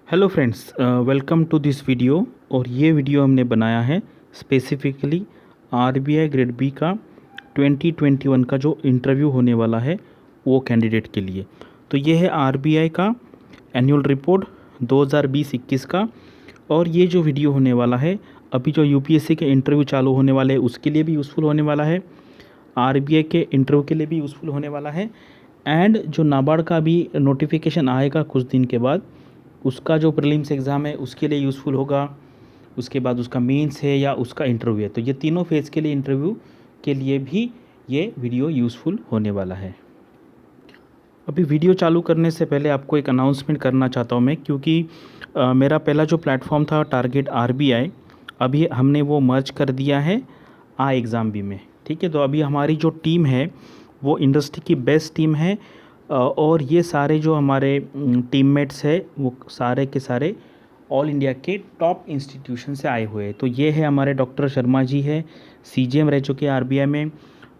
Hello friends, welcome to this video. और ये video हमने बनाया है स्पेसिफिकली आरबीआई ग्रेड बी का 2021 का जो इंटरव्यू होने वाला है वो कैंडिडेट के लिए। तो ये है आरबीआई का एनुअल रिपोर्ट 2020-21 का। और ये जो वीडियो होने वाला है अभी जो यूपीएससी के इंटरव्यू चालू होने वाले हैं उसके लिए भी यूज़फुल होने वाला है, आरबीआई के इंटरव्यू के लिए भी यूज़फुल होने वाला है, एंड जो नाबार्ड का भी नोटिफिकेशन आएगा कुछ दिन के बाद उसका जो प्रीलिम्स एग्ज़ाम है उसके लिए यूज़फुल होगा। उसके बाद उसका मेंस है या उसका इंटरव्यू है, तो ये तीनों फेज़ के लिए इंटरव्यू के लिए भी ये वीडियो यूज़फुल होने वाला है। अभी वीडियो चालू करने से पहले आपको एक अनाउंसमेंट करना चाहता हूँ मैं, क्योंकि मेरा पहला जो प्लेटफॉर्म था टारगेट आरबीआई, अभी हमने वो मर्ज कर दिया है आई एग्ज़ाम बी में। ठीक है, तो अभी हमारी जो टीम है वो इंडस्ट्री की बेस्ट टीम है। और ये सारे जो हमारे टीममेट्स है वो सारे के सारे ऑल इंडिया के टॉप इंस्टीट्यूशन से आए हुए हैं। तो ये है हमारे डॉक्टर शर्मा जी है, सीजीएम रह चुके हैं आरबीआई में।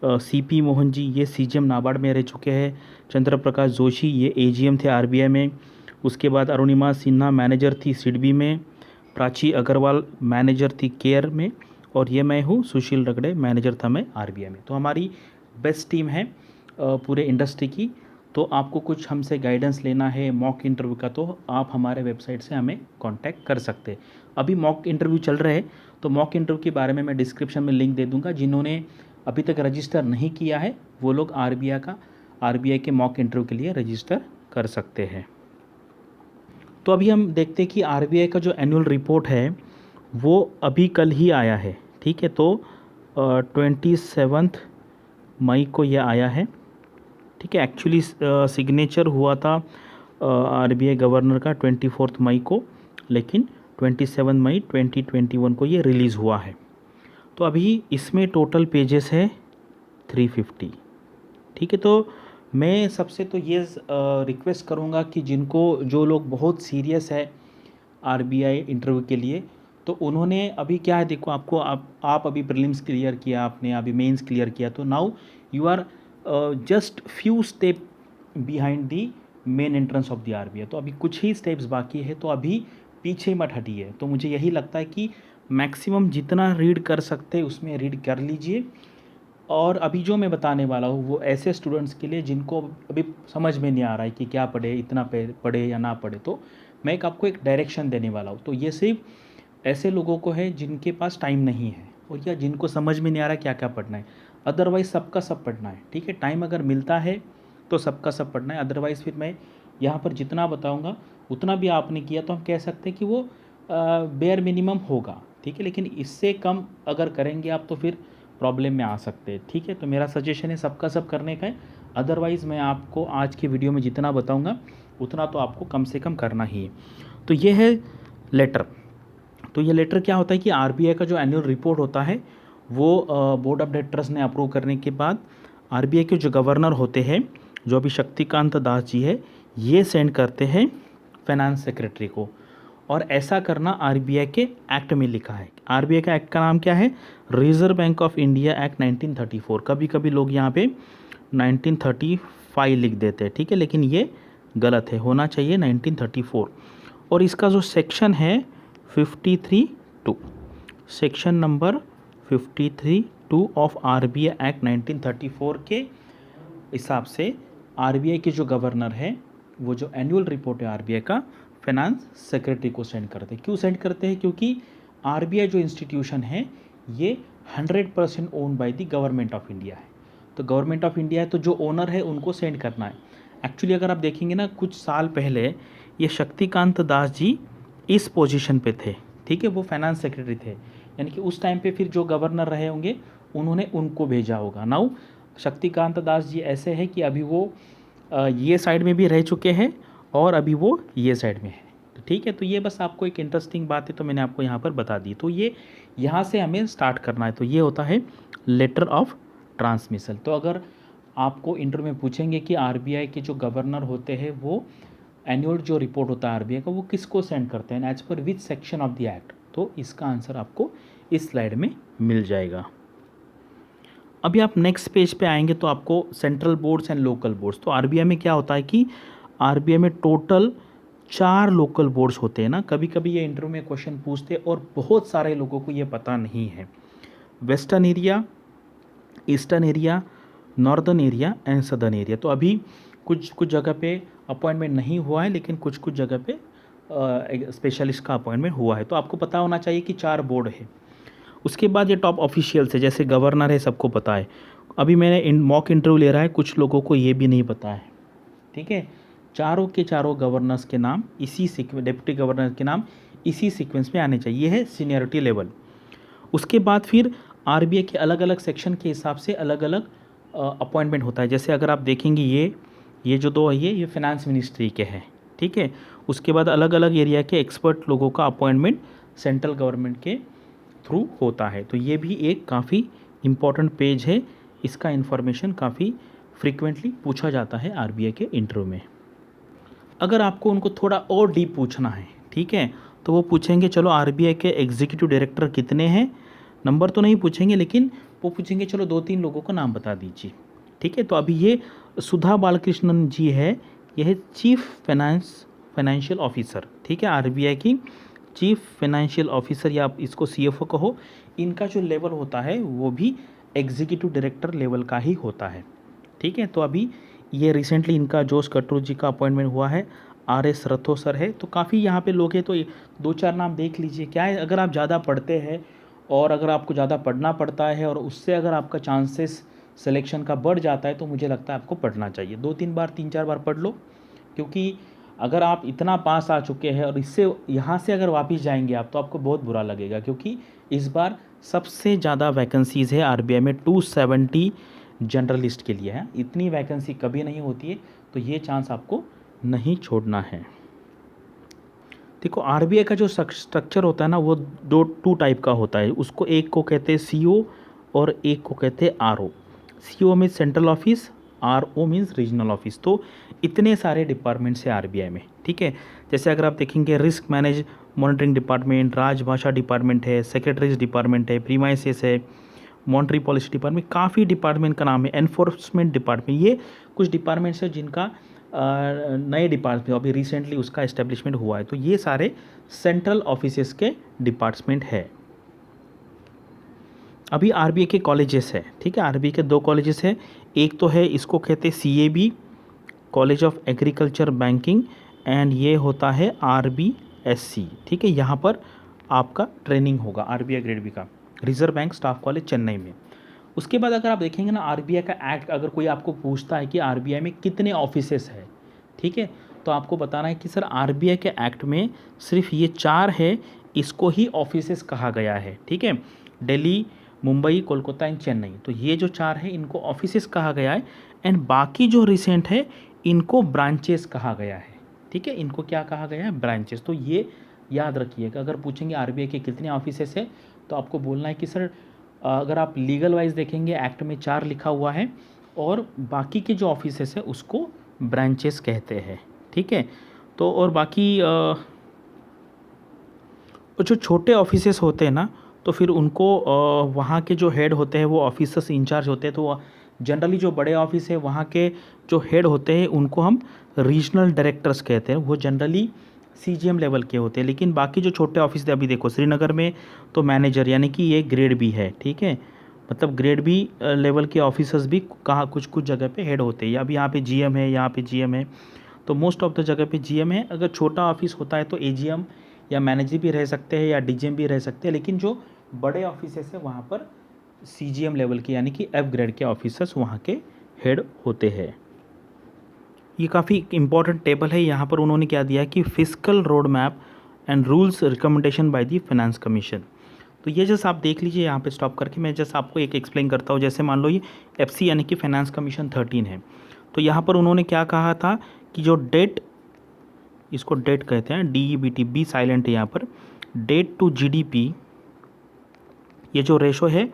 सीपी मोहन जी ये सीजीएम नाबार्ड में रह चुके हैं। चंद्र प्रकाश जोशी ये एजीएम थे आरबीआई में। उसके बाद अरुणिमा सिन्हा मैनेजर थी सिडबी में। प्राची अग्रवाल मैनेजर थी केयर में। और ये मैं हूँ सुशील रगड़े, मैनेजर था मैं आरबीआई में। तो हमारी बेस्ट टीम है पूरे इंडस्ट्री की। तो आपको कुछ हमसे गाइडेंस लेना है मॉक इंटरव्यू का तो आप हमारे वेबसाइट से हमें कांटेक्ट कर सकते हैं। अभी मॉक इंटरव्यू चल रहे हैं, तो मॉक इंटरव्यू के बारे में मैं डिस्क्रिप्शन में लिंक दे दूंगा। जिन्होंने अभी तक रजिस्टर नहीं किया है वो लोग आरबीआई के मॉक इंटरव्यू के लिए रजिस्टर कर सकते हैं। तो अभी हम देखते हैं कि आरबीआई का जो एनुअल रिपोर्ट है वो अभी कल ही आया है। ठीक है, तो 27 मई को यह आया है। ठीक है, एक्चुअली सिग्नेचर हुआ था आरबीआई गवर्नर का 24 मई को, लेकिन 27 मई 2021 को ये रिलीज़ हुआ है। तो अभी इसमें टोटल पेजेस है 350। ठीक है, तो मैं सबसे तो ये रिक्वेस्ट करूँगा कि जो लोग बहुत सीरियस है आरबीआई इंटरव्यू के लिए, तो उन्होंने अभी क्या है, देखो आपको आप अभी प्रीलिम्स क्लियर किया, आपने अभी मेंस क्लियर किया, तो now you are just few step behind the main entrance of the RBI. तो अभी कुछ ही स्टेप्स बाकी है, तो अभी पीछे मत हटिए। तो मुझे यही लगता है कि मैक्सिमम जितना रीड कर सकते हैं उसमें रीड कर लीजिए। और अभी जो मैं बताने वाला हूँ वो ऐसे स्टूडेंट्स के लिए जिनको अभी समझ में नहीं आ रहा है कि क्या पढ़े, इतना पढ़े या ना पढ़े, तो मैं आपको एक डायरेक्शन देने वाला हूँ। तो ये सिर्फ ऐसे लोगों को है जिनके पास टाइम नहीं है और या जिनको समझ में नहीं आ रहा क्या क्या पढ़ना है। अदरवाइज़ सबका सब पढ़ना है। ठीक है, टाइम अगर मिलता है तो सबका सब पढ़ना है। अदरवाइज़ फिर मैं यहाँ पर जितना बताऊँगा उतना भी आपने किया तो हम कह सकते हैं कि वो बेयर मिनिमम होगा। ठीक है, लेकिन इससे कम अगर करेंगे आप तो फिर प्रॉब्लम में आ सकते हैं। ठीक है, तो मेरा सजेशन है सबका सब करने का है। अदरवाइज़ मैं आपको आज की वीडियो में जितना बताऊँगा उतना तो आपको कम से कम करना ही है। तो ये है लेटर। तो ये लेटर क्या होता है कि आरबीआई का जो एनुअल रिपोर्ट होता है वो बोर्ड ऑफ डायरेक्टर्स ने अप्रूव करने के बाद आरबीआई के जो गवर्नर होते हैं, जो अभी शक्तिकांत दास जी है, ये सेंड करते हैं फाइनेंस सेक्रेटरी को। और ऐसा करना आरबीआई के एक्ट में लिखा है। आरबीआई का एक्ट का नाम क्या है? Reserve bank of India act 1934। कभी कभी लोग यहाँ पे 1935 लिख देते हैं। ठीक है, लेकिन ये गलत है, होना चाहिए 1934। और इसका जो सेक्शन है 53(2), section number 53(2) of RBI act 1934 के हिसाब से आरबीआई के जो गवर्नर है वो जो एनुअल रिपोर्ट है आरबीआई का फाइनेंस सेक्रेटरी को सेंड करते हैं। क्यों सेंड करते हैं? क्योंकि आरबीआई जो इंस्टीट्यूशन है ये 100% own by the government of India है। तो गवर्नमेंट ऑफ इंडिया है तो जो ओनर है उनको सेंड करना है। एक्चुअली अगर आप देखेंगे ना, कुछ साल पहले ये शक्तिकांत दास जी इस पोजीशन पे थे। ठीक है, वो फाइनेंस सेक्रेटरी थे, यानी कि उस टाइम पे फिर जो गवर्नर रहे होंगे उन्होंने उनको भेजा होगा। नाउ शक्तिकांत दास जी ऐसे है कि अभी वो ये साइड में भी रह चुके हैं और अभी वो ये साइड में है। तो ठीक है, तो ये बस आपको एक इंटरेस्टिंग बात है तो मैंने आपको यहाँ पर बता दी। तो ये यहाँ से हमें स्टार्ट करना है। तो ये होता है लेटर ऑफ ट्रांसमिशन। तो अगर आपको इंटरव्यू में पूछेंगे कि आरबीआई के जो गवर्नर होते हैं वो एनुअल जो रिपोर्ट होता है आरबीआई का वो किसको सेंड करते हैं, as per which section of the act, तो इसका आंसर आपको इस स्लाइड में मिल जाएगा। अभी आप नेक्स्ट पेज पे आएंगे तो आपको central boards and local boards. तो आरबीआई में क्या होता है कि आरबीआई में टोटल 4 लोकल बोर्ड्स होते हैं ना, कभी कभी ये इंटरव्यू में क्वेश्चन पूछते हैं और बहुत सारे लोगों को ये पता नहीं है। Western area, eastern area, northern area and southern area. तो अभी कुछ कुछ जगह पे अपॉइंटमेंट नहीं हुआ है, लेकिन कुछ कुछ जगह पे स्पेशलिस्ट का अपॉइंटमेंट हुआ है। तो आपको पता होना चाहिए कि 4 बोर्ड है। उसके बाद ये टॉप ऑफिशियल्स है, जैसे गवर्नर है, सबको पता है। अभी मैंने मॉक इंटरव्यू ले रहा है, कुछ लोगों को ये भी नहीं पता है। ठीक है, चारों के चारों गवर्नर्स के नाम इसी सीक्वेंस, डिप्टी गवर्नर के नाम इसी सीक्वेंस में आने चाहिए। ये है सीनियरिटी लेवल। उसके बाद फिर आरबीआई के अलग अलग सेक्शन के हिसाब से अलग अलग अपॉइंटमेंट होता है। जैसे अगर आप देखेंगे ये जो 2 है ये फाइनेंस मिनिस्ट्री के हैं। ठीक है, उसके बाद अलग अलग एरिया के एक्सपर्ट लोगों का अपॉइंटमेंट सेंट्रल गवर्नमेंट के थ्रू होता है। तो ये भी एक काफ़ी इम्पॉर्टेंट पेज है, इसका इन्फॉर्मेशन काफ़ी फ्रीक्वेंटली पूछा जाता है आरबीआई के इंटरव्यू में। अगर आपको उनको थोड़ा और डीप पूछना है, ठीक है, तो वो पूछेंगे चलो आरबीआई के एग्जीक्यूटिव डायरेक्टर कितने हैं। नंबर तो नहीं पूछेंगे, लेकिन वो पूछेंगे चलो 2-3 लोगों का नाम बता दीजिए। ठीक है, तो अभी ये सुधा बालकृष्णन जी है, यह है चीफ फाइनेंशियल ऑफिसर। ठीक है, आरबीआई की चीफ फाइनेंशियल ऑफिसर, या आप इसको सीएफओ कहो। इनका जो लेवल होता है वो भी एग्जीक्यूटिव डायरेक्टर लेवल का ही होता है। ठीक है, तो अभी ये रिसेंटली इनका जोश कटरू जी का अपॉइंटमेंट हुआ है, आरएस रथो सर है। तो काफ़ी यहाँ पे लोग हैं, तो 2-4 नाम देख लीजिए। क्या है, अगर आप ज़्यादा पढ़ते हैं और अगर आपको ज़्यादा पढ़ना पड़ता है और उससे अगर आपका चांसेस सिलेक्शन का बढ़ जाता है, तो मुझे लगता है आपको पढ़ना चाहिए। 2-3 बार 3-4 बार पढ़ लो, क्योंकि अगर आप इतना पास आ चुके हैं और इससे यहाँ से अगर वापस जाएंगे आप, तो आपको बहुत बुरा लगेगा। क्योंकि इस बार सबसे ज़्यादा वैकेंसीज़ है आरबीआई में, 270 जनरलिस्ट के लिए है। इतनी वैकेंसी कभी नहीं होती है, तो ये चांस आपको नहीं छोड़ना है। देखो, आरबीआई का जो स्ट्रक्चर होता है ना, वो 2 टाइप का होता है। उसको एक को कहते हैं सीओ और एक को कहते हैं RO. CO means central office, RO means regional office. तो इतने सारे डिपार्टमेंट्स हैं आरबीआई में। ठीक है, जैसे अगर आप देखेंगे रिस्क मैनेज मॉनिटरिंग डिपार्टमेंट, राजभाषा डिपार्टमेंट है, सेक्रेटरीज डिपार्टमेंट है, प्रीमाइसेस है, मॉनिटरी पॉलिसी डिपार्टमेंट, काफ़ी डिपार्टमेंट का नाम है। एनफोर्समेंट डिपार्टमेंट, ये कुछ डिपार्टमेंट्स है जिनका नए डिपार्टमेंट अभी रिसेंटली उसका इस्टेब्लिशमेंट हुआ है। तो ये सारे सेंट्रल ऑफिसेस के डिपार्टमेंट है। अभी आरबीआई के कॉलेजेस है। ठीक है, आरबीआई के 2 कॉलेजेस है। एक तो है, इसको कहते हैं CAB, college of agriculture banking, and ये होता है आरबीएससी। ठीक है, यहाँ पर आपका ट्रेनिंग होगा आरबीआई ग्रेड बी का, reserve bank staff college Chennai में। उसके बाद अगर आप देखेंगे ना आरबीआई का एक्ट, अगर कोई आपको पूछता है कि आरबीआई में कितने ऑफिसेस है, ठीक है, तो आपको बताना है कि सर आरबीआई के एक्ट में सिर्फ ये 4 है, इसको ही ऑफिसेस कहा गया है। ठीक है, दिल्ली, मुंबई, कोलकाता एंड चेन्नई। तो ये जो 4 है इनको ऑफिसेस कहा गया है, एंड बाकी जो रिसेंट है इनको ब्रांचेस कहा गया है। ठीक है, इनको क्या कहा गया है, ब्रांचेस। तो ये याद रखिएगा, अगर पूछेंगे आरबीआई के कितने ऑफिसेस है, तो आपको बोलना है कि सर अगर आप लीगल वाइज देखेंगे एक्ट में 4 लिखा हुआ है, और बाकी के जो ऑफिसेस है उसको ब्रांचेस कहते हैं। ठीक है, तो और बाकी जो छोटे ऑफिसेस होते हैं ना, तो फिर उनको वहाँ के जो हेड होते हैं वो ऑफिसर्स इंचार्ज होते हैं। तो जनरली जो बड़े ऑफिस है वहाँ के जो हेड होते हैं उनको हम रीजनल डायरेक्टर्स कहते हैं। वो जनरली सीजीएम लेवल के होते हैं। लेकिन बाकी जो छोटे ऑफिस थे, अभी देखो श्रीनगर में तो मैनेजर, यानी कि ये ग्रेड बी है। ठीक है, मतलब ग्रेड बी लेवल के ऑफिसर्स भी कहाँ कुछ कुछ जगह पे हेड होते हैं। अभी यहाँ पे जीएम है, यहाँ पे जीएम है, तो मोस्ट ऑफ द जगह पे जीएम है। अगर छोटा ऑफिस होता है तो एजीएम या मैनेजर भी रह सकते हैं या डीजीएम भी रह सकते हैं। लेकिन जो बड़े ऑफिसेस है वहाँ पर सीजीएम लेवल के, यानी कि एफ ग्रेड के ऑफिसर्स वहाँ के हेड होते हैं। ये काफ़ी इंपॉर्टेंट टेबल है। यहाँ पर उन्होंने क्या दिया है कि fiscal road map and rules recommendation by the finance commission. तो ये जैसे आप देख लीजिए, यहाँ पे स्टॉप करके मैं जैसे आपको एक एक्सप्लेन करता हूँ। जैसे मान लो ये एफसी यानी कि फाइनेंस कमीशन 13 है। तो यहाँ पर उन्होंने क्या कहा था कि जो डेट, इसको डेट कहते हैं, DEBT, बी साइलेंट है यहाँ पर, डेट टू जीडीपी, ये जो रेशो है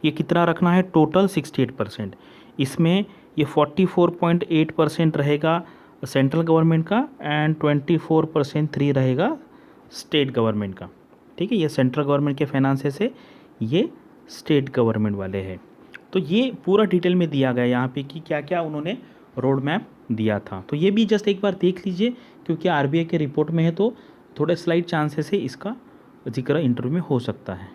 ये कितना रखना है, टोटल 68%। इसमें ये 44.8% रहेगा सेंट्रल गवर्नमेंट का एंड 24% रहेगा स्टेट गवर्नमेंट का। ठीक है, ये सेंट्रल गवर्नमेंट के फाइनेंसेस है, ये स्टेट गवर्नमेंट वाले हैं। तो ये पूरा डिटेल में दिया गया यहाँ पे कि क्या क्या उन्होंने रोड मैप दिया था। तो ये भी जस्ट एक बार देख लीजिए क्योंकि आरबीआई के रिपोर्ट में है तो थोड़े स्लाइट चांसेस है इसका जिक्र इंटरव्यू में हो सकता है।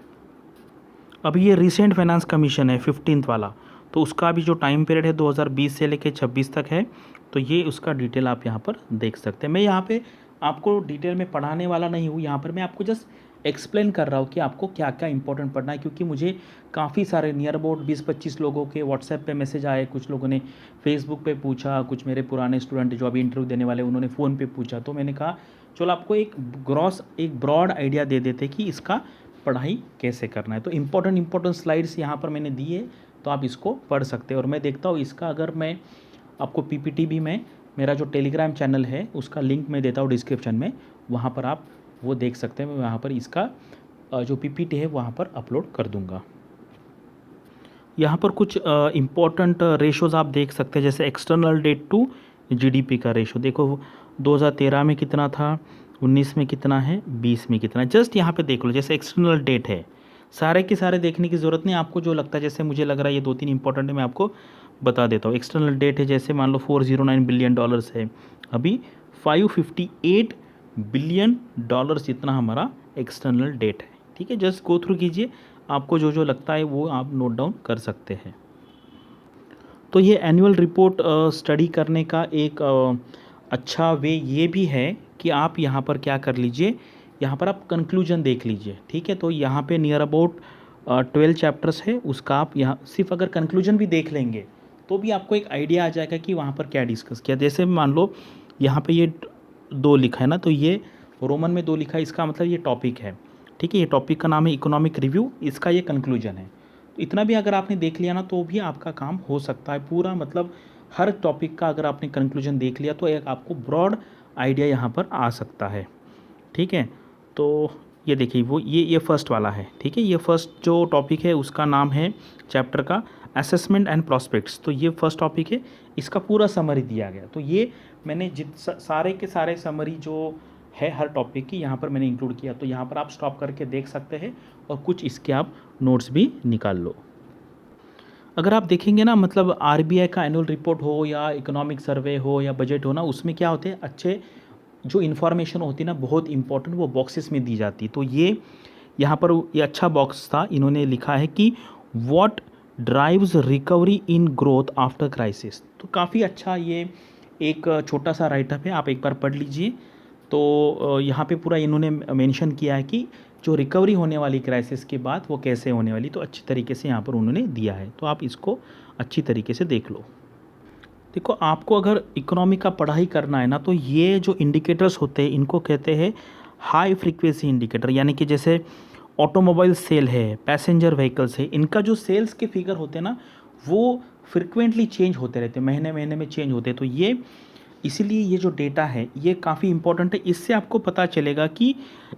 अभी ये रिसेंट फाइनेंस कमीशन है 15th वाला, तो उसका भी जो टाइम पीरियड है 2020 से लेकर 26 तक है, तो ये उसका डिटेल आप यहाँ पर देख सकते हैं। मैं यहाँ पे आपको डिटेल में पढ़ाने वाला नहीं हूँ, यहाँ पर मैं आपको जस्ट एक्सप्लेन कर रहा हूँ कि आपको क्या क्या इंपॉर्टेंट पढ़ना है, क्योंकि मुझे काफ़ी सारे नियर अबाउट 20-25 लोगों के व्हाट्सएप पे मैसेज आए, कुछ लोगों ने फेसबुक पे पूछा, कुछ मेरे पुराने स्टूडेंट जो अभी इंटरव्यू देने वाले उन्होंने फ़ोन पे पूछा, तो मैंने कहा चलो आपको एक ब्रॉड आइडिया दे देते कि इसका पढ़ाई कैसे करना है। तो इम्पोर्टेंट स्लाइड्स यहाँ पर मैंने दी है, तो आप इसको पढ़ सकते हैं। और मैं देखता हूँ इसका, अगर मैं आपको पीपीटी भी मैं मेरा जो टेलीग्राम चैनल है उसका लिंक मैं देता हूँ डिस्क्रिप्शन में, वहाँ पर आप वो देख सकते हैं। मैं वहाँ पर इसका जो पीपीटी है वहाँ पर अपलोड कर दूँगा। यहाँ पर कुछ इम्पोर्टेंट रेशोज़ आप देख सकते हैं, जैसे एक्सटर्नल डेट टू जीडीपी का रेशो देखो 2013 में कितना था, 19 में कितना है, 20 में कितना है। जस्ट यहाँ पे देख लो, जैसे एक्सटर्नल डेट है, सारे के सारे देखने की ज़रूरत नहीं, आपको जो लगता है, जैसे मुझे लग रहा है ये 2-3 इंपॉर्टेंट है, मैं आपको बता देता हूँ। एक्सटर्नल डेट है, जैसे मान लो $409 बिलियन है, अभी $558 बिलियन जितना हमारा एक्सटर्नल डेट है। ठीक है, जस्ट गो थ्रू कीजिए, आपको जो जो लगता है वो आप नोट डाउन कर सकते हैं। तो ये एनुअल रिपोर्ट स्टडी करने का एक अच्छा वे ये भी है कि आप यहाँ पर क्या कर लीजिए, यहाँ पर आप कंक्लूजन देख लीजिए। ठीक है, तो यहाँ पे नियर अबाउट 12 चैप्टर्स है, उसका आप यहाँ सिर्फ अगर कंक्लूजन भी देख लेंगे तो भी आपको एक आइडिया आ जाएगा कि वहाँ पर क्या डिस्कस किया। जैसे मान लो यहाँ पे ये 2 लिखा है ना, तो ये रोमन में 2 लिखा है, इसका मतलब ये टॉपिक है। ठीक है, ये टॉपिक का नाम है इकोनॉमिक रिव्यू, इसका ये कंक्लूजन है। तो इतना भी अगर आपने देख लिया ना तो भी आपका काम हो सकता है पूरा, मतलब हर टॉपिक का अगर आपने कंक्लूजन देख लिया तो एक आपको ब्रॉड आइडिया यहाँ पर आ सकता है। ठीक है, तो ये देखिए वो ये फर्स्ट वाला है। ठीक है, ये फर्स्ट जो टॉपिक है उसका नाम है चैप्टर का असेसमेंट एंड प्रॉस्पेक्ट्स। तो ये फर्स्ट टॉपिक है, इसका पूरा समरी दिया गया। तो ये मैंने सारे के सारे समरी जो है हर टॉपिक की यहाँ पर मैंने इंक्लूड किया, तो यहाँ पर आप स्टॉप करके देख सकते हैं और कुछ इसके आप नोट्स भी निकाल लो। अगर आप देखेंगे ना, मतलब आरबीआई का एनुअल रिपोर्ट हो या इकोनॉमिक सर्वे हो या बजट हो ना, उसमें क्या होते हैं अच्छे जो इन्फॉर्मेशन होती है ना, बहुत इंपॉर्टेंट वो बॉक्सेस में दी जाती। तो ये यहाँ पर ये अच्छा बॉक्स था, इन्होंने लिखा है कि what drives recovery in growth after crisis. तो काफ़ी अच्छा ये एक छोटा सा राइटअप है, आप एक बार पढ़ लीजिए। तो यहाँ पे पूरा इन्होंने मेंशन किया है कि जो रिकवरी होने वाली क्राइसिस के बाद वो कैसे होने वाली, तो अच्छी तरीके से यहाँ पर उन्होंने दिया है, तो आप इसको अच्छी तरीके से देख लो। देखो, आपको अगर इकोनॉमी का पढ़ाई करना है ना, तो ये जो इंडिकेटर्स होते हैं इनको कहते हैं हाई फ्रीक्वेंसी इंडिकेटर, यानी कि जैसे ऑटोमोबाइल सेल है, पैसेंजर व्हीकल्स है, इनका जो सेल्स के फिगर होते हैं ना वो फ्रिक्वेंटली चेंज होते रहते हैं, महीने महीने में चेंज होते हैं। तो ये इसीलिए ये जो डेटा है ये काफ़ी इंपॉर्टेंट है, इससे आपको पता चलेगा कि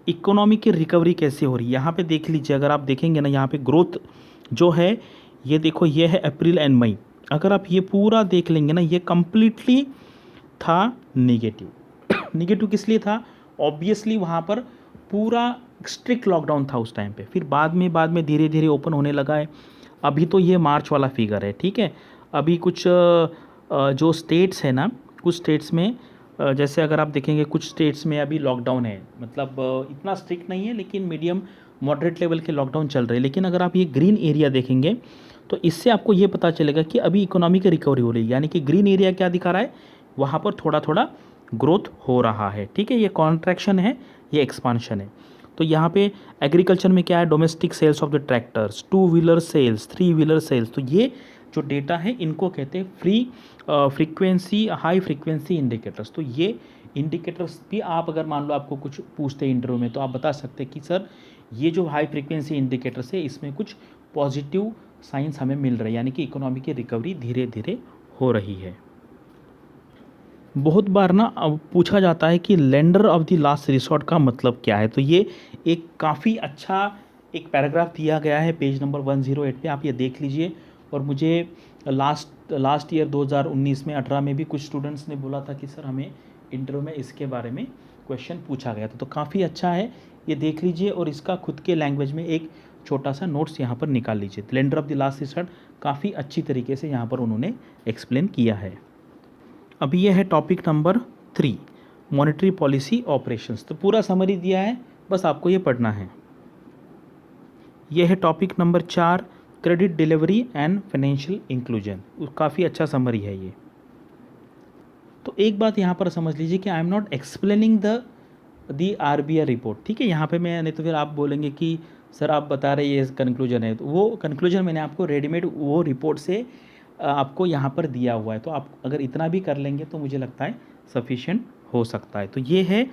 इकोनॉमी की रिकवरी कैसे हो रही है। यहाँ पे देख लीजिए, अगर आप देखेंगे ना, यहाँ पे ग्रोथ जो है ये देखो, ये है अप्रैल एंड मई, अगर आप ये पूरा देख लेंगे ना, ये कम्प्लीटली था निगेटिव। निगेटिव किस लिए था, ऑब्वियसली वहाँ पर पूरा स्ट्रिक्ट लॉकडाउन था उस टाइम पे, फिर बाद में धीरे धीरे ओपन होने लगा है। अभी तो ये मार्च वाला फिगर है। ठीक है, अभी कुछ जो स्टेट्स है ना, कुछ स्टेट्स में जैसे अगर आप देखेंगे कुछ स्टेट्स में अभी लॉकडाउन है, मतलब इतना स्ट्रिक्ट नहीं है लेकिन मीडियम मॉडरेट लेवल के लॉकडाउन चल रहे हैं। लेकिन अगर आप ये ग्रीन एरिया देखेंगे तो इससे आपको ये पता चलेगा कि अभी इकोनॉमी की रिकवरी हो रही है, यानी कि ग्रीन एरिया क्या दिखा रहा है, वहाँ पर थोड़ा थोड़ा ग्रोथ हो रहा है। ठीक है, ये कॉन्ट्रैक्शन है, ये एक्सपांशन है। तो यहाँ पे एग्रीकल्चर में क्या है, domestic sales of the tractors, 2 wheeler sales, 3 wheeler sales, तो ये जो डेटा है इनको कहते हैं हाई फ्रीक्वेंसी इंडिकेटर्स। तो ये इंडिकेटर्स भी आप अगर मान लो आपको कुछ पूछते हैं इंटरव्यू में, तो आप बता सकते हैं कि सर ये जो हाई फ्रीक्वेंसी इंडिकेटर्स है इसमें कुछ पॉजिटिव साइंस हमें मिल रहा है, यानी कि इकोनॉमी की रिकवरी धीरे धीरे हो रही है। बहुत बार ना पूछा जाता है कि lender of the last resort का मतलब क्या है। तो ये एक काफ़ी अच्छा एक पैराग्राफ दिया गया है पेज नंबर 108 पे, आप ये देख लीजिए। और मुझे लास्ट ईयर 2019 में 18 में भी कुछ स्टूडेंट्स ने बोला था कि सर हमें इंटरव्यू में इसके बारे में क्वेश्चन पूछा गया था। तो काफ़ी अच्छा है, ये देख लीजिए और इसका खुद के लैंग्वेज में एक छोटा सा नोट्स यहाँ पर निकाल लीजिए। Lender of the last resort काफ़ी अच्छी तरीके से यहाँ पर उन्होंने एक्सप्लेन किया है। अभी यह है topic number 3, monetary policy operations. तो पूरा समरी दिया है, बस आपको ये पढ़ना है। ये है topic number 4, credit delivery and financial inclusion. काफ़ी अच्छा समरी है ये। तो एक बात यहाँ पर समझ लीजिए कि I am not explaining the RBI report, ठीक है। यहाँ पे मैं, नहीं तो फिर आप बोलेंगे कि सर आप बता रहे ये कंक्लूजन है, तो वो कंक्लूजन मैंने आपको रेडीमेड वो रिपोर्ट से आपको यहाँ पर दिया हुआ है। तो आप अगर इतना भी कर लेंगे तो मुझे लगता है सफिशिएंट हो सकता है। तो ये है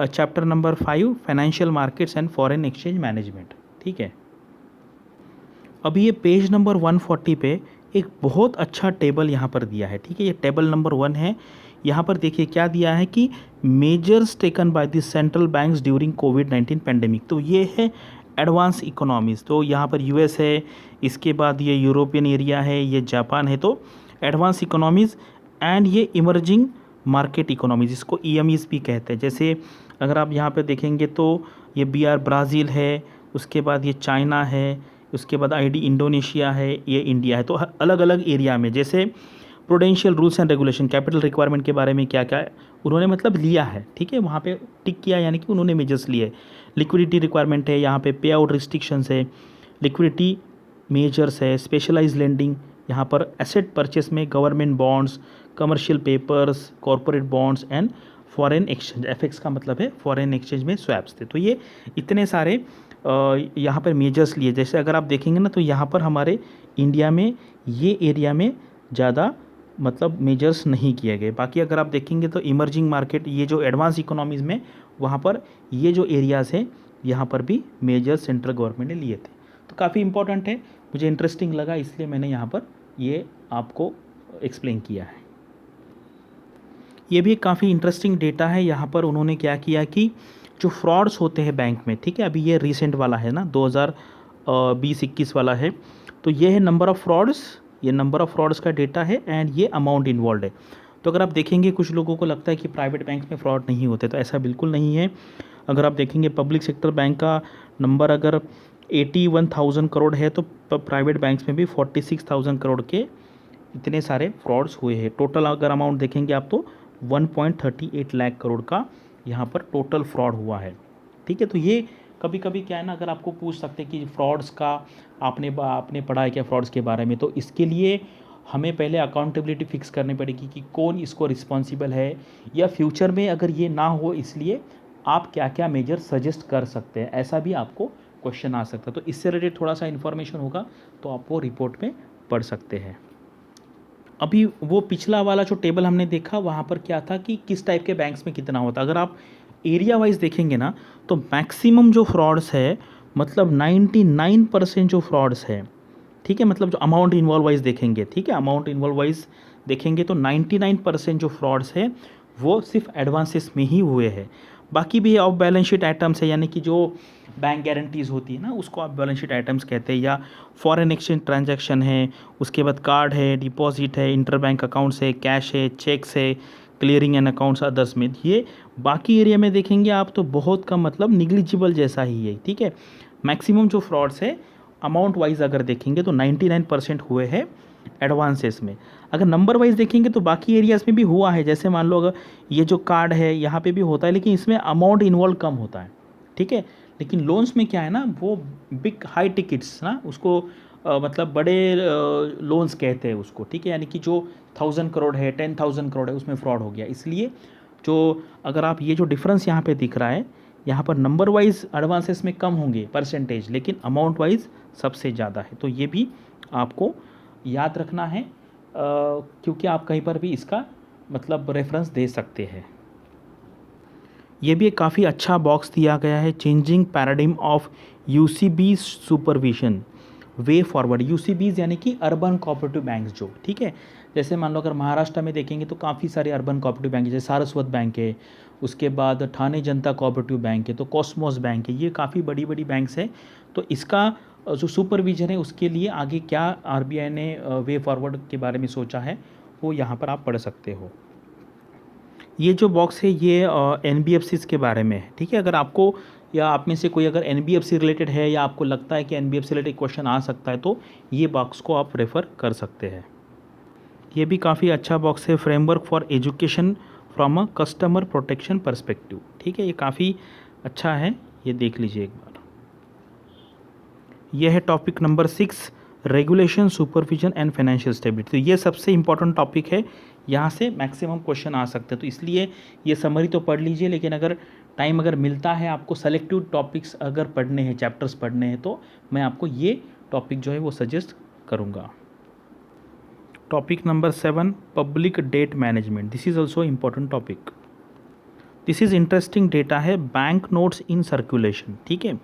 chapter number 5, financial markets and foreign exchange management, ठीक है। अभी ये पेज नंबर 140 पे एक बहुत अच्छा टेबल यहाँ पर दिया है, ठीक है। ये टेबल नंबर 1 है। यहाँ पर देखिए क्या दिया है कि measures taken by the central banks during covid pandemic. तो ये है एडवांस इकोनॉमीज़। तो यहाँ पर US है, इसके बाद ये यूरोपियन एरिया है, ये जापान है। तो एडवांस इकोनॉमीज़ एंड ये इमर्जिंग मार्केट इकोनॉमीज़, इसको EMEs भी कहते हैं। जैसे अगर आप यहाँ पर देखेंगे तो ये BR ब्राज़ील है, उसके बाद ये चाइना है, उसके बाद ID इंडोनेशिया है, ये इंडिया है। तो अलग अलग एरिया में जैसे prudential rules and regulation, capital requirement के बारे में क्या क्या उन्होंने मतलब लिया है, ठीक है, वहाँ पे टिक किया, यानी कि उन्होंने मेजर्स लिए। लिक्विडिटी रिक्वायरमेंट है, यहाँ पे पे आउट रिस्ट्रिक्शंस है, लिक्विडिटी मेजर्स है, स्पेशलाइज लेंडिंग, यहाँ पर एसेट परचेस में government bonds, commercial papers, corporate bonds and foreign exchange. FX का मतलब है फॉरेन एक्सचेंज में स्वैप्स थे। तो ये इतने सारे यहाँ पर मेजर्स लिए। जैसे अगर आप देखेंगे ना तो यहाँ पर हमारे इंडिया में ये एरिया में ज़्यादा मतलब मेजर्स नहीं किए गए। बाकी अगर आप देखेंगे तो इमर्जिंग मार्केट, ये जो एडवांस इकोनॉमीज़ में, वहाँ पर ये जो एरियाज़ हैं यहाँ पर भी मेजर्स सेंट्रल गवर्नमेंट ने लिए थे। तो काफ़ी इंपॉर्टेंट है, मुझे इंटरेस्टिंग लगा इसलिए मैंने यहाँ पर ये आपको एक्सप्लेन किया है। ये भी एक काफ़ी इंटरेस्टिंग डेटा है। यहाँ पर उन्होंने क्या किया कि जो फ्रॉड्स होते हैं बैंक में, ठीक है, अभी ये रिसेंट वाला है ना, 2020-21 वाला है। तो ये है नंबर ऑफ़ फ्रॉड्स, ये नंबर ऑफ़ फ्रॉड्स का डेटा है एंड ये अमाउंट इन्वॉल्व है। तो अगर आप देखेंगे कुछ लोगों को लगता है कि प्राइवेट बैंक में फ्रॉड नहीं होते, तो ऐसा बिल्कुल नहीं है। अगर आप देखेंगे पब्लिक सेक्टर बैंक का नंबर अगर 81,000 करोड़ है तो प्राइवेट बैंक्स में भी 46,000 करोड़ के इतने सारे फ्रॉड्स हुए हैं। टोटल अगर अमाउंट देखेंगे आप तो 1.38 लाख करोड़ का यहाँ पर टोटल फ्रॉड हुआ है, ठीक है। तो ये कभी कभी क्या है ना, अगर आपको पूछ सकते हैं कि फ्रॉड्स का आपने पढ़ा है क्या फ्रॉड्स के बारे में, तो इसके लिए हमें पहले अकाउंटेबिलिटी फिक्स करनी पड़ेगी कि कौन इसको रिस्पॉन्सिबल है, या फ्यूचर में अगर ये ना हो इसलिए आप क्या क्या मेजर सजेस्ट कर सकते हैं, ऐसा भी आपको क्वेश्चन आ सकता है। तो इससे रिलेटेड थोड़ा सा इन्फॉर्मेशन होगा तो आप वो रिपोर्ट में पढ़ सकते हैं। अभी वो पिछला वाला जो टेबल हमने देखा वहाँ पर क्या था कि किस टाइप के बैंक्स में कितना होता है। अगर आप एरिया वाइज देखेंगे ना तो मैक्सिमम जो फ्रॉड्स है मतलब 99% जो फ्रॉड्स है, ठीक है, मतलब जो अमाउंट इन्वॉल्व वाइज देखेंगे, ठीक है, अमाउंट इन्वॉल्व वाइज देखेंगे तो 99% जो फ्रॉड्स है वो सिर्फ एडवांसेस में ही हुए हैं। बाकी भी ऑफ बैलेंस शीट आइटम्स है, यानी कि जो बैंक गारंटीज़ होती है ना उसको आप बैलेंस शीट आइटम्स कहते हैं, या फॉरेन एक्सचेंज ट्रांजैक्शन है, उसके बाद कार्ड है, डिपॉजिट है, इंटर बैंक अकाउंट्स है, कैश है, चेक्स है, क्लियरिंग एंड अकाउंट्स अदर्स में। ये बाकी एरिया में देखेंगे आप तो बहुत कम, मतलब निग्लिजिबल जैसा ही है, ठीक है। मैक्सिमम जो फ्रॉड्स है अमाउंट वाइज अगर देखेंगे तो 99% हुए हैं एडवांसेस में। अगर नंबर वाइज देखेंगे तो बाकी एरियाज़ में भी हुआ है, जैसे मान लो अगर ये जो कार्ड है यहाँ पे भी होता है, लेकिन इसमें अमाउंट इन्वॉल्व कम होता है, ठीक है। लेकिन लोन्स में क्या है ना, वो बिग हाई टिकट्स ना, उसको मतलब बड़े लोन्स कहते हैं उसको, ठीक है, यानी कि जो 1000 करोड़ है, 10,000 करोड़ है, उसमें फ्रॉड हो गया। इसलिए जो अगर आप ये जो डिफरेंस यहाँ पे दिख रहा है, यहाँ पर नंबर वाइज एडवांसेस में कम होंगे परसेंटेज, लेकिन अमाउंट वाइज सबसे ज़्यादा है। तो ये भी आपको याद रखना है क्योंकि आप कहीं पर भी इसका मतलब रेफरेंस दे सकते हैं। ये भी एक काफ़ी अच्छा बॉक्स दिया गया है, changing paradigm of UCB supervision way forward. UCBs यानी कि अर्बन कोऑपरेटिव बैंक्स जो, ठीक है, जैसे मान लो अगर महाराष्ट्र में देखेंगे तो काफ़ी सारे अर्बन कोऑपरेटिव बैंक है, जैसे सारस्वत बैंक है, उसके बाद ठाणे जनता कोऑपरेटिव बैंक है, तो कॉस्मोस बैंक है, ये काफ़ी बड़ी बड़ी बैंक्स है। तो इसका जो सुपरविजन है उसके लिए आगे क्या RBI ने वे फॉरवर्ड के बारे में सोचा है वो यहाँ पर आप पढ़ सकते हो। ये जो बॉक्स है ये NBFCs के बारे में है, ठीक है। अगर आपको या आप में से कोई अगर NBFC रिलेटेड है या आपको लगता है कि NBFC रिलेटेड क्वेश्चन आ सकता है तो ये बॉक्स को आप रेफ़र कर सकते हैं। ये भी काफ़ी अच्छा बॉक्स है, framework for education from a customer protection perspective. ठीक है, ये काफ़ी अच्छा है, ये देख लीजिए एक बार। यह है topic number 6, regulation, supervision and financial stability. तो ये सबसे इंपॉर्टेंट टॉपिक है, यहाँ से मैक्सिमम क्वेश्चन आ सकते हैं। तो इसलिए ये समरी तो पढ़ लीजिए, लेकिन अगर टाइम अगर मिलता है आपको सेलेक्टिव टॉपिक्स अगर पढ़ने हैं, चैप्टर्स पढ़ने हैं, तो मैं आपको ये टॉपिक जो है वो सजेस्ट करूँगा। Topic number 7, public debt management. This is also important topic. This is interesting data है, बैंक नोट्स इन सर्कुलेशन। ठीक है,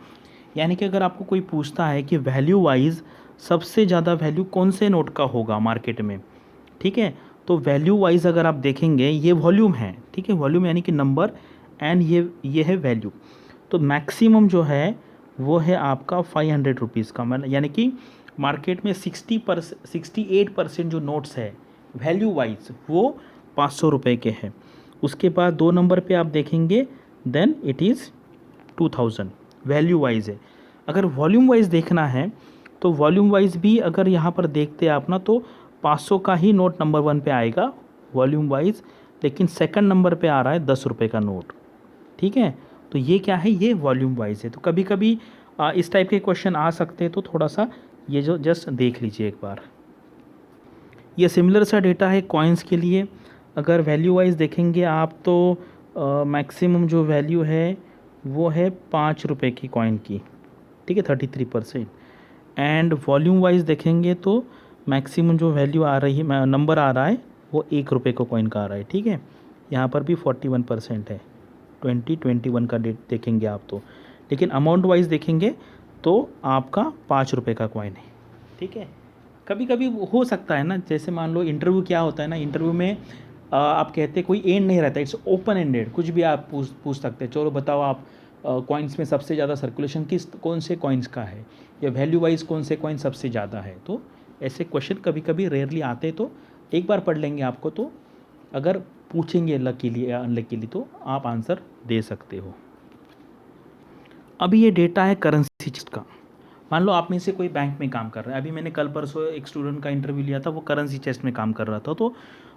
यानी कि अगर आपको कोई पूछता है कि वैल्यू वाइज सबसे ज़्यादा वैल्यू कौन से नोट का होगा मार्केट में, ठीक है, तो वैल्यू वाइज अगर आप देखेंगे ये वॉल्यूम है। ठीक है, वॉल्यूम यानी कि नंबर, एंड ये है वैल्यू। तो मैक्सिमम जो है वो है आपका 500 रुपीज़ का, मतलब यानी कि मार्केट में 68% जो नोट्स है वैल्यू वाइज वो 500 रुपये के हैं। उसके बाद 2 नंबर पे आप देखेंगे, then it is 2000 value wise है। अगर वॉल्यूम वाइज देखना है तो वॉल्यूम वाइज भी अगर यहाँ पर देखते हैं आप ना, तो 500 का ही नोट नंबर 1 पे आएगा वॉल्यूम वाइज, लेकिन सेकंड नंबर पे आ रहा है 10 रुपये का नोट। ठीक है, तो ये क्या है, ये वॉल्यूम वाइज है। तो कभी कभी इस टाइप के क्वेश्चन आ सकते हैं, तो थोड़ा सा ये जो जस्ट देख लीजिए एक बार। ये सिमिलर सा डेटा है कॉइन्स के लिए। अगर वैल्यू वाइज देखेंगे आप तो मैक्सिमम जो वैल्यू है वो है 5 रुपये की कॉइन की। ठीक है, 33%। एंड वॉल्यूम वाइज देखेंगे तो मैक्सिमम जो वैल्यू आ रही है, नंबर आ रहा है, वो 1 रुपये को कॉइन का आ रहा है। ठीक है, यहाँ पर भी 41% है। 2021 का डेट देखेंगे आप तो, लेकिन अमाउंट वाइज देखेंगे तो आपका 5 रुपये का कॉइन है। ठीक है, कभी कभी हो सकता है ना, जैसे मान लो इंटरव्यू क्या होता है ना, इंटरव्यू में आप कहते हैं कोई एंड नहीं रहता, इट्स ओपन एंडेड, कुछ भी आप पूछ सकते हैं। चलो बताओ आप कॉइन्स में सबसे ज़्यादा सर्कुलेशन कौन से कॉइन्स का है, या वैल्यू वाइज कौन से कॉइन सबसे ज़्यादा है। तो ऐसे क्वेश्चन कभी कभी रेयरली आते हैं, तो एक बार पढ़ लेंगे आपको, तो अगर पूछेंगे लकीली या अनलकीली तो आप आंसर दे सकते हो। अभी ये डेटा है करेंसी चेस्ट का। मान लो आप में से कोई बैंक में काम कर रहा है। अभी मैंने कल परसों एक स्टूडेंट का इंटरव्यू लिया था, वो करेंसी चेस्ट में काम कर रहा था। तो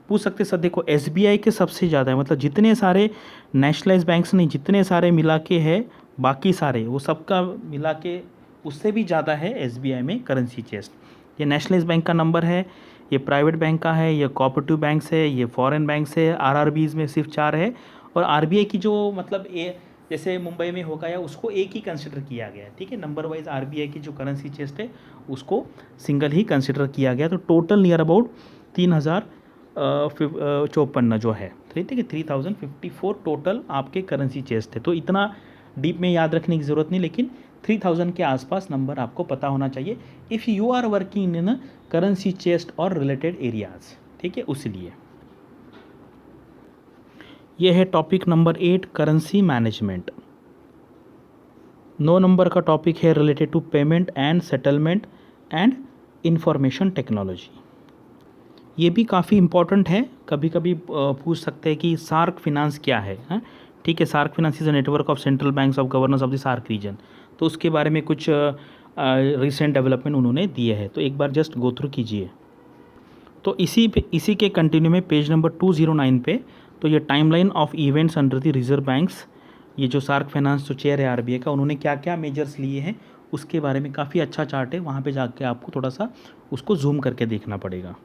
पूछ सकते सर देखो एसबीआई के सबसे ज़्यादा है, मतलब जितने सारे नेशनलाइज बैंक्स नहीं, जितने सारे मिला के है, बाकी सारे वो सबका मिला के उससे भी ज़्यादा है एसबीआई में करेंसी चेस्ट। ये नेशनलाइज बैंक का नंबर है, ये प्राइवेट बैंक का है, ये कोऑपरेटिव बैंक्स है, ये फॉरेन बैंक्स है, आरआरबीज में सिर्फ 4 है, और आरबीआई की जो मतलब जैसे मुंबई में होगा या उसको एक ही कंसिडर किया गया है। ठीक है, नंबर वाइज आरबीआई की जो करेंसी चेस्ट है उसको सिंगल ही कंसिडर किया गया। तो टोटल नियर अबाउट 3054 जो है, ठीक है, 3054 टोटल आपके करेंसी चेस्ट है। तो इतना डीप में याद रखने की ज़रूरत नहीं, लेकिन 3000 के आसपास नंबर आपको पता होना चाहिए if you are working in currency chest और रिलेटेड एरियाज़। ठीक है, उसलिए यह है topic number 8, currency management. 9 number का टॉपिक है related to payment and settlement and information technology. ये भी काफ़ी इंपॉर्टेंट है, कभी कभी पूछ सकते हैं कि सार्क फिनांस क्या है। ठीक है, SAARC finance is a network of central banks of governors of the SAARC region. तो उसके बारे में कुछ रिसेंट डेवलपमेंट उन्होंने दिए हैं, तो एक बार जस्ट गो थ्रू कीजिए। तो इसी के कंटिन्यू में पेज नंबर 209 पे, तो ये timeline of events under the reserve banks, ये जो सार्क फाइनेंस जो चेयर है आरबीआई का, उन्होंने क्या क्या मेजर्स लिए हैं उसके बारे में काफ़ी अच्छा चार्ट है, वहाँ पे जाके आपको थोड़ा सा उसको जूम करके देखना पड़ेगा।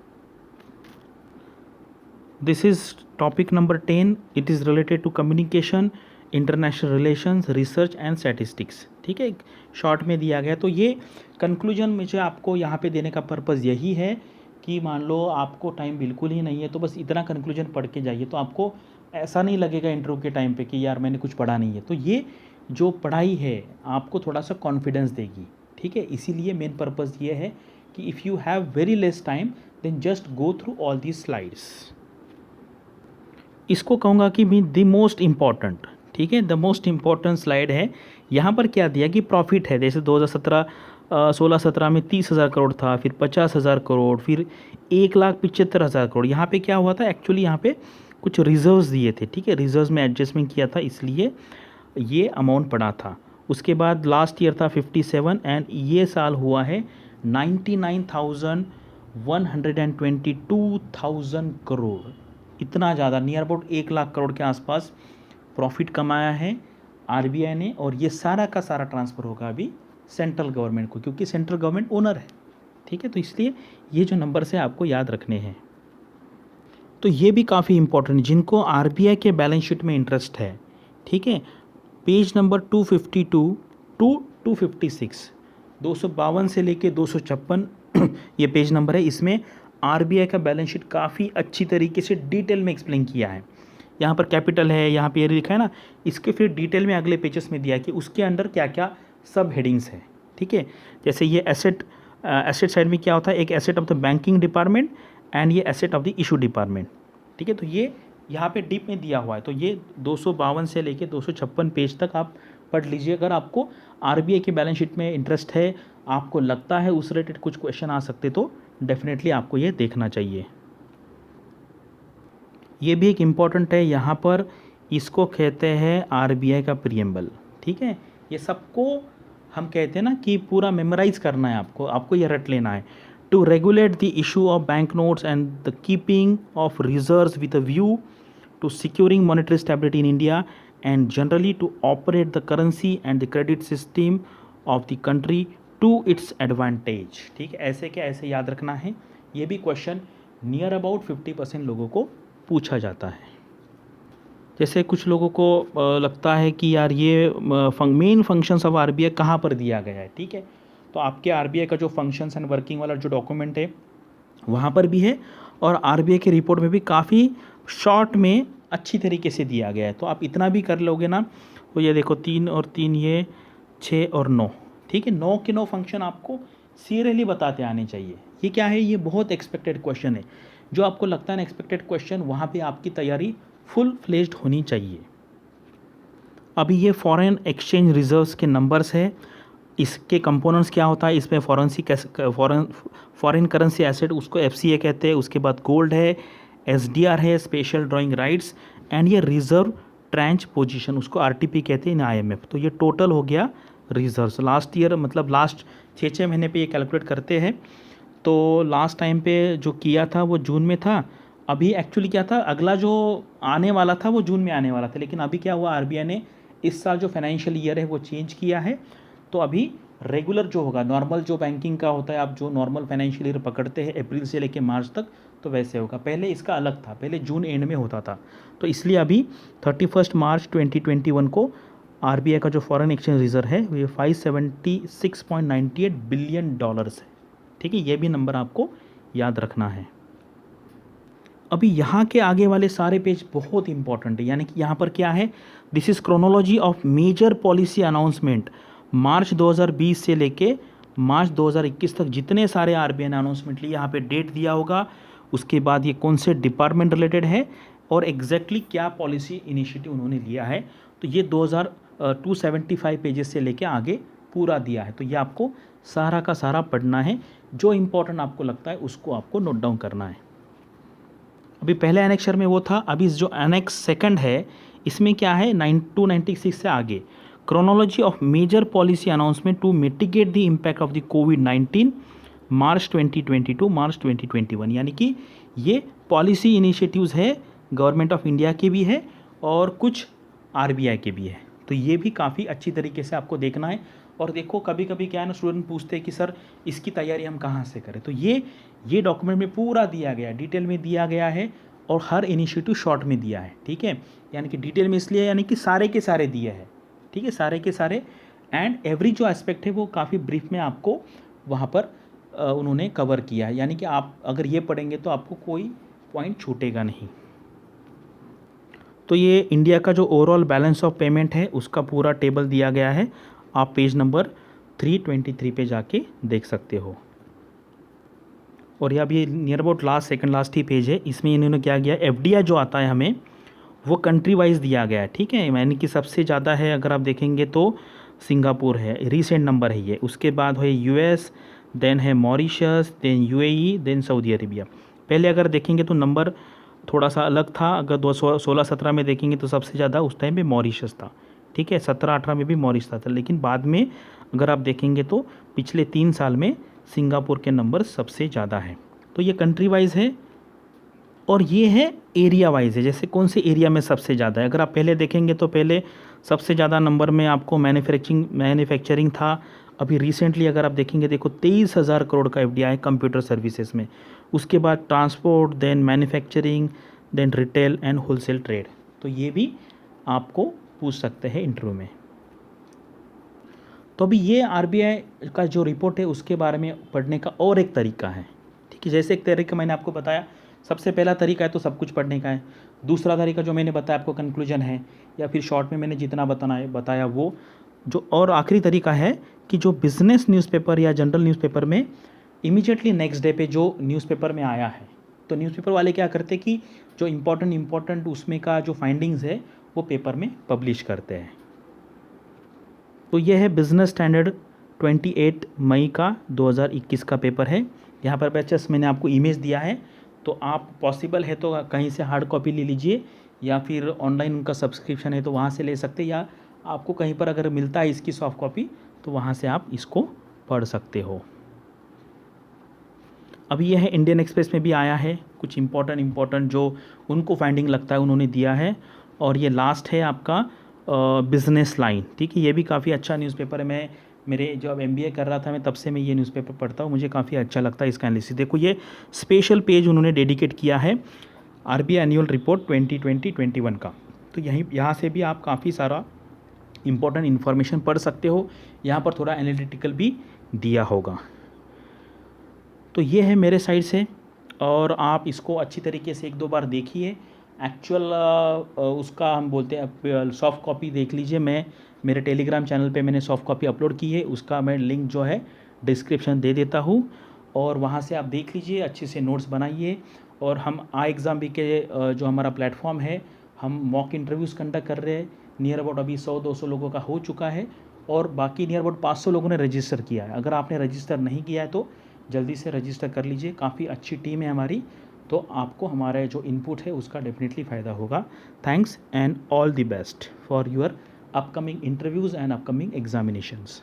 This is topic number 10, it is related to communication, international relations, research and statistics. ठीक है, शॉर्ट में दिया गया। तो ये कंक्लूजन मुझे आपको यहाँ पे देने का पर्पज़ यही है कि मान लो आपको टाइम बिल्कुल ही नहीं है, तो बस इतना कंक्लूजन पढ़ के जाइए, तो आपको ऐसा नहीं लगेगा इंटरव्यू के टाइम पे कि यार मैंने कुछ पढ़ा नहीं है। तो ये जो पढ़ाई है आपको थोड़ा सा कॉन्फिडेंस देगी। ठीक है, इसीलिए मेन पर्पज़ ये है कि if you have very less time then just go through all these slides. इसको कहूँगा कि भी द मोस्ट इम्पॉर्टेंट, ठीक है, द मोस्ट इम्पॉर्टेंट स्लाइड है। यहाँ पर क्या दिया कि प्रॉफिट है, जैसे 2016-17 में 30,000 करोड़ था, फिर 50,000 करोड़, फिर 1,75,000 करोड़। यहाँ पे क्या हुआ था एक्चुअली, यहाँ पे कुछ रिजर्व्स दिए थे। ठीक है, रिजर्व्स में एडजस्टमेंट किया था, इसलिए ये अमाउंट पड़ा था। उसके बाद लास्ट ईयर था 57 एंड ये साल हुआ है 99,122,000 करोड़। इतना ज़्यादा नियर अबाउट 1 लाख करोड़ के आसपास प्रॉफिट कमाया है आरबीआई ने, और ये सारा का सारा ट्रांसफ़र होगा अभी सेंट्रल गवर्नमेंट को, क्योंकि सेंट्रल गवर्नमेंट ओनर है। ठीक है, तो इसलिए ये जो नंबर्स है आपको याद रखने हैं। तो ये भी काफ़ी इंपॉर्टेंट, जिनको आरबीआई के बैलेंस शीट में इंटरेस्ट है, ठीक है, पेज नंबर 252 टू 256, 252 से लेके 256 ये पेज नंबर है। इसमें आरबीआई का बैलेंस शीट काफ़ी अच्छी तरीके से डिटेल में एक्सप्लेन किया है। यहाँ पर कैपिटल है, यहाँ पे ये लिखा है ना, इसके फिर डिटेल में अगले पेजेस में दिया कि उसके अंडर क्या क्या सब हेडिंग्स है। ठीक है, जैसे ये एसेट साइड में क्या होता है, एक asset of the banking department and ये asset of the issue department. ठीक है, तो ये यहाँ पे डीप में दिया हुआ है। तो ये 252 से लेके 256 पेज तक आप पढ़ लीजिए। अगर आपको आरबीआई के बैलेंस शीट में इंटरेस्ट है, आपको लगता है उस रिलेटेड कुछ क्वेश्चन आ सकते, तो डेफिनेटली आपको ये देखना चाहिए। ये भी एक इम्पॉर्टेंट है, यहाँ पर इसको कहते हैं आरबीआई का प्रीएम्बल। ठीक है, ये सबको हम कहते हैं ना कि पूरा मेमोराइज करना है आपको ये रट लेना है। To regulate the issue of bank notes and the keeping of reserves with a view to securing monetary stability in India and generally to operate the currency and the credit system of the country to its advantage. ठीक है, ऐसे क्या ऐसे याद रखना है। ये भी क्वेश्चन नियर अबाउट 50% लोगों को पूछा जाता है। जैसे कुछ लोगों को लगता है कि यार ये मेन फंक्शंस ऑफ आरबीआई कहाँ पर दिया गया है। ठीक है, तो आपके आरबीआई का जो फंक्शंस एंड वर्किंग वाला जो डॉक्यूमेंट है वहाँ पर भी है, और आरबीआई की रिपोर्ट में भी काफ़ी शॉर्ट में अच्छी तरीके से दिया गया है। तो आप इतना भी कर लोगे ना, तो ये देखो 3 और 3 ये 6 और 9। ठीक है, 9 के 9 फंक्शन आपको सीरियसली बताते आने चाहिए। ये क्या है, ये बहुत एक्सपेक्टेड क्वेश्चन है। जो आपको लगता है ना एक्सपेक्टेड क्वेश्चन, वहाँ पे आपकी तैयारी फुल फ्लेज्ड होनी चाहिए। अभी ये फॉरेन एक्सचेंज रिजर्व्स के नंबर्स है, इसके कंपोनेंट्स क्या होता है, इसमें फॉरेन करेंसी एसेट उसको एफसीए कहते हैं, उसके बाद गोल्ड है, एसडीआर है, स्पेशल ड्राइंग राइट्स, एंड ये रिजर्व ट्रेंच पोजीशन उसको आरटीपी कहते हैं इन आईएमएफ। तो ये टोटल हो गया रिजर्व्स लास्ट ईयर, मतलब लास्ट 6 महीने पे ये कैलकुलेट करते हैं। तो लास्ट टाइम पे जो किया था वो जून में था। अभी एक्चुअली क्या था, अगला जो आने वाला था वो जून में आने वाला था, लेकिन अभी क्या हुआ, आरबीआई ने इस साल जो फाइनेंशियल ईयर है वो चेंज किया है। तो अभी रेगुलर जो होगा, नॉर्मल जो बैंकिंग का होता है, आप जो नॉर्मल फाइनेंशियल ईयर पकड़ते हैं अप्रैल से लेकर मार्च तक, तो वैसे होगा। पहले इसका अलग था, पहले जून एंड में होता था। तो इसलिए अभी 31 मार्च 2021 को आरबीआई का जो फॉरेन एक्सचेंज रिजर्व है वो $576.98 बिलियन है। ठीक है, ये भी नंबर आपको याद रखना है। अभी यहाँ के आगे वाले सारे पेज बहुत इंपॉर्टेंट है, यानी कि यहाँ पर क्या है, this is chronology of major policy announcement March 2020 से लेके मार्च 2021 तक जितने सारे आरबीआई ने अनाउंसमेंट लिए, यहाँ पे डेट दिया होगा, उसके बाद ये कौन से डिपार्टमेंट रिलेटेड है और एग्जैक्टली क्या पॉलिसी इनिशिएटिव उन्होंने लिया है। तो ये 275 पेजेस से लेके आगे पूरा दिया है। तो ये आपको सारा का सारा पढ़ना है, जो इम्पोर्टेंट आपको लगता है उसको आपको नोट डाउन करना है। अभी पहले एनेक्सर में वो था, अभी जो एनेक्स सेकंड है इसमें क्या है, 296 से आगे chronology of major policy announcement to mitigate the impact of the कोविड-19 मार्च 2022 मार्च 2021, यानी कि ये पॉलिसी इनिशिएटिव्स है, गवर्नमेंट ऑफ इंडिया के भी है और कुछ आरबीआई के भी है। तो ये भी काफ़ी अच्छी तरीके से आपको देखना है। और देखो कभी कभी क्या है ना, स्टूडेंट पूछते हैं कि सर इसकी तैयारी हम कहाँ से करें। तो ये डॉक्यूमेंट में पूरा दिया गया है, डिटेल में दिया गया है, और हर इनिशिएटिव शॉर्ट में दिया है। ठीक है, यानी कि डिटेल में इसलिए यानी कि सारे के सारे दिए हैं। ठीक है, सारे के सारे, एंड एवरी जो एस्पेक्ट है वो काफ़ी ब्रीफ में आपको वहाँ पर उन्होंने कवर किया है। यानी कि आप अगर ये पढ़ेंगे तो आपको कोई पॉइंट छूटेगा नहीं। तो ये इंडिया का जो ओवरऑल बैलेंस ऑफ पेमेंट है उसका पूरा टेबल दिया गया है, आप पेज नंबर 323 पे जाके देख सकते हो। और ये अभी near about second last he page है, इसमें इन्होंने क्या किया, एफडीआई जो आता है हमें वो कंट्री वाइज दिया गया है। ठीक है, यानी कि सबसे ज़्यादा है अगर आप देखेंगे तो सिंगापुर है, रीसेंट नंबर है ये, उसके बाद है यूएस, देन है Mauritius, then UAE, then Saudi Arabia. पहले अगर देखेंगे तो नंबर थोड़ा सा अलग था, अगर 2016-17 में देखेंगे तो सबसे ज़्यादा उस टाइम पे मॉरिशस था। ठीक है, 17-18 में भी मॉरिशस था, लेकिन बाद में अगर आप देखेंगे तो पिछले 3 साल में सिंगापुर के नंबर सबसे ज़्यादा है। तो ये कंट्री वाइज है। और ये है एरिया वाइज है, जैसे कौन से एरिया में सबसे ज़्यादा है। अगर आप पहले देखेंगे तो पहले सबसे ज़्यादा नंबर में आपको मैन्युफैक्चरिंग था। अभी रिसेंटली अगर आप देखेंगे, देखो 23,000 करोड़ का एफडीआई है कंप्यूटर सर्विसेज में। उसके बाद transport, then manufacturing, then retail and wholesale trade. तो ये भी आपको पूछ सकते हैं इंटरव्यू में। तो अभी ये आरबीआई का जो रिपोर्ट है उसके बारे में पढ़ने का और एक तरीका है, ठीक है। जैसे एक तरीका मैंने आपको बताया, सबसे पहला तरीका है तो सब कुछ पढ़ने का है। दूसरा तरीका जो मैंने बताया आपको कंक्लूजन है, या फिर शॉर्ट में मैंने जितना बताया वो जो। और आखिरी तरीका है कि जो बिज़नेस न्यूज़पेपर या जनरल न्यूज़पेपर में इमीडिएटली नेक्स्ट डे पे जो न्यूज़पेपर में आया है, तो न्यूज़पेपर वाले क्या करते कि जो इम्पोर्टेंट उसमें का जो फाइंडिंग्स है वो पेपर में पब्लिश करते हैं। तो ये है बिज़नेस स्टैंडर्ड 28 मई का 2021 का पेपर है। यहाँ पर बैचेस मैंने आपको इमेज दिया है, तो आप पॉसिबल है तो कहीं से हार्ड कॉपी ले लीजिए, या फिर ऑनलाइन उनका सब्सक्रिप्शन है तो वहाँ से ले सकते हैं, या आपको कहीं पर अगर मिलता है इसकी सॉफ्ट कॉपी तो वहाँ से आप इसको पढ़ सकते हो। अभी यह है इंडियन एक्सप्रेस में भी आया है, कुछ इम्पोर्टेंट जो उनको फाइंडिंग लगता है उन्होंने दिया है। और ये लास्ट है आपका बिज़नेस लाइन, ठीक है। ये भी काफ़ी अच्छा न्यूज़पेपर है। मैं मेरे जब एमबीए कर रहा था मैं तब से मैं ये न्यूज़पेपर पढ़ता हूँ, मुझे काफ़ी अच्छा लगता है इसका एनालिसिस। देखो ये स्पेशल पेज उन्होंने डेडिकेट किया है आरबीआई एनुअल रिपोर्ट 2020-21 का। तो यहाँ से भी आप काफ़ी सारा इम्पोर्टेंट इन्फॉर्मेशन पढ़ सकते हो। यहाँ पर थोड़ा एनालिटिकल भी दिया होगा। तो ये है मेरे साइड से, और आप इसको अच्छी तरीके से 1-2 बार देखिए। एक्चुअल उसका हम बोलते हैं सॉफ्ट कॉपी देख लीजिए। मैं मेरे टेलीग्राम चैनल पे मैंने सॉफ्ट कॉपी अपलोड की है, उसका मैं लिंक जो है डिस्क्रिप्शन दे देता हूँ, और वहाँ से आप देख लीजिए, अच्छे से नोट्स बनाइए। और हम एग्ज़ाम भी के जो हमारा प्लेटफॉर्म है, हम मॉक इंटरव्यूज़ कंडक्ट कर रहे हैं। नियर अबाउट अभी 100-200 लोगों का हो चुका है, और बाकी नियर अबाउट 500 लोगों ने रजिस्टर किया है। अगर आपने रजिस्टर नहीं किया है तो जल्दी से रजिस्टर कर लीजिए। काफ़ी अच्छी टीम है हमारी, तो आपको हमारा जो इनपुट है उसका डेफिनेटली फ़ायदा होगा। Thanks and all the best for your upcoming interviews and upcoming examinations.